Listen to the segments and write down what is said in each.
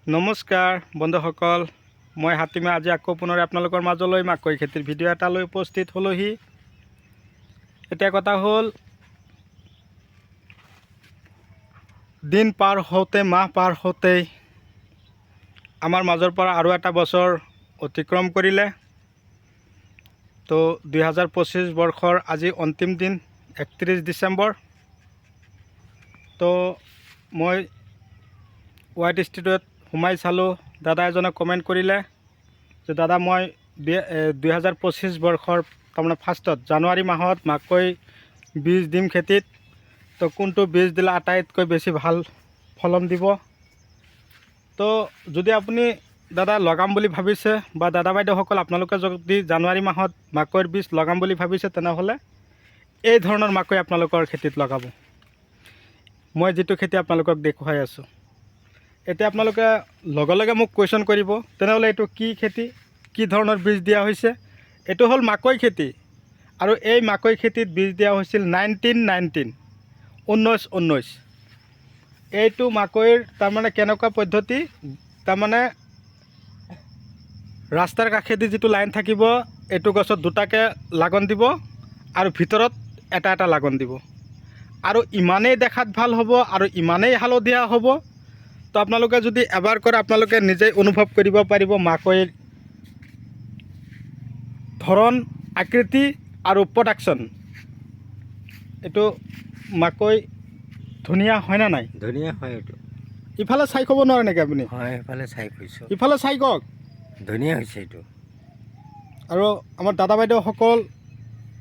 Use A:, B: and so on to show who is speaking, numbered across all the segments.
A: নমস্কাৰ বন্ধুসকল, মই হাতীমা আজি আকৌ পুনৰ আপোনালোকৰ মাজলৈ মাকৈ খেতিৰ ভিডিঅ' এটা লৈ উপস্থিত হ'লোহি। এতিয়া কথা হ'ল, দিন পাৰ হওঁতে মাহ পাৰ হওঁতেই আমাৰ মাজৰ পৰা আৰু এটা বছৰ অতিক্ৰম কৰিলে। তো 2025 বৰ্ষৰ আজি অন্তিম দিন 31 ডিচেম্বৰ। তো মই ৱাইট ষ্টুডিঅ'ত সোমাই চালোঁ, দাদা এজনে কমেণ্ট কৰিলে যে দাদা মই 2025 বৰ্ষৰ তাৰমানে ফাৰ্ষ্টত জানুৱাৰী মাহত মাকৈ বীজ দিম খেতিত, তো কোনটো বীজ দিলে আটাইতকৈ বেছি ভাল ফলন দিব। তো যদি আপুনি দাদা লগাম বুলি ভাবিছে বা দাদা বাইদেউসকল আপোনালোকে যদি জানুৱাৰী মাহত মাকৈৰ বীজ লগাম বুলি ভাবিছে, তেনেহ'লে এই ধৰণৰ মাকৈ আপোনালোকৰ খেতিত লগাব। মই যিটো খেতি আপোনালোকক দেখুৱাই আছোঁ, এতিয়া আপোনালোকে লগে লগে মোক কুৱেশ্যন কৰিব, তেনেহ'লে এইটো কি খেতি, কি ধৰণৰ বীজ দিয়া হৈছে? এইটো হ'ল মাকৈ খেতি, আৰু এই মাকৈ খেতিত বীজ দিয়া হৈছিল 1919। এইটো মাকৈৰ তাৰমানে কেনেকুৱা পদ্ধতি, তাৰমানে ৰাস্তাৰ কাষেদি যিটো লাইন থাকিব, এইটো গছত দুটাকৈ লাগন দিব আৰু ভিতৰত এটা এটা লাগন দিব, আৰু ইমানেই দেখাত ভাল হ'ব আৰু ইমানেই হালধীয়া হ'ব। তো আপোনালোকে যদি এবাৰ কৰে আপোনালোকে নিজেই অনুভৱ কৰিব পাৰিব মাকৈৰ ধৰণ, আকৃতি আৰু প্ৰডাকশ্যন। এইটো মাকৈ ধুনীয়া হয়নে নাই?
B: ধুনীয়া হয় এইটো।
A: ইফালে চাই ক'ব নোৱাৰে নেকি আপুনি?
B: হয়, সেইফালে চাই কৈছোঁ,
A: ইফালে চাই কওক।
B: ধুনীয়া হৈছে এইটো।
A: আৰু আমাৰ দাদা বাইদেউসকল,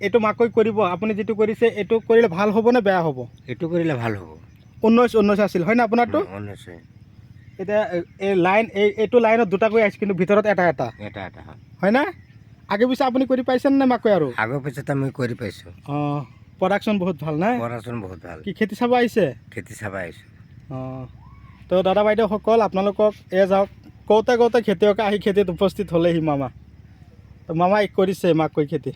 A: এইটো মাকৈ কৰিব, আপুনি যিটো কৰিছে এইটো কৰিলে ভাল হ'ব নে বেয়া হ'ব?
B: এইটো কৰিলে ভাল হ'ব।
A: 19 আছিল হয় না আপোনাৰটো?
B: 19
A: এতিয়া এই লাইন এইটো লাইনত দুটাকৈ আহিছে, কিন্তু ভিতৰত এটা এটা
B: এটা এটা
A: হয় না? আগে পিছে আপুনি কৰি পাইছেনে নে মাকৈ? আৰু
B: আগৰ পিছত আমি কৰি পাইছোঁ।
A: অঁ, প্ৰডাকশ্যন বহুত ভাল নাই?
B: প্ৰডাকশ্যন বহুত ভাল।
A: কি খেতি চাব আহিছে?
B: খেতি চাব আহিছোঁ।
A: অঁ, তো দাদা বাইদেউসকল আপোনালোকক যাওক, কওঁতে কওঁতে খেতিয়কে আহি খেতিত উপস্থিত হ'লেহি মামা। তো মামাই কৰিছে মাকৈ খেতি,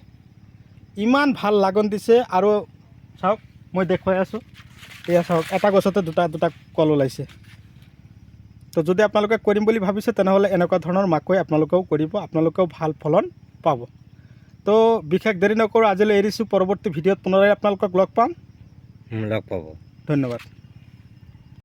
A: ইমান ভাল লাগন দিছে। আৰু চাওক, মই দেখুৱাই আছোঁ, এয়া চাওক, এটা গছতে দুটা দুটা কল ওলাইছে। তো যদি আপোনালোকে কৰিম বুলি ভাবিছে, তেনেহ'লে এনেকুৱা ধৰণৰ মাকৈ আপোনালোকেও কৰিব, আপোনালোকেও ভাল ফলন পাব। তো বিশেষ দেৰি নকৰোঁ, আজিলৈ এৰিছোঁ। পৰৱৰ্তী ভিডিঅ'ত পুনৰাই আপোনালোকক লগ পাম।
B: লগ পাব।
A: ধন্যবাদ।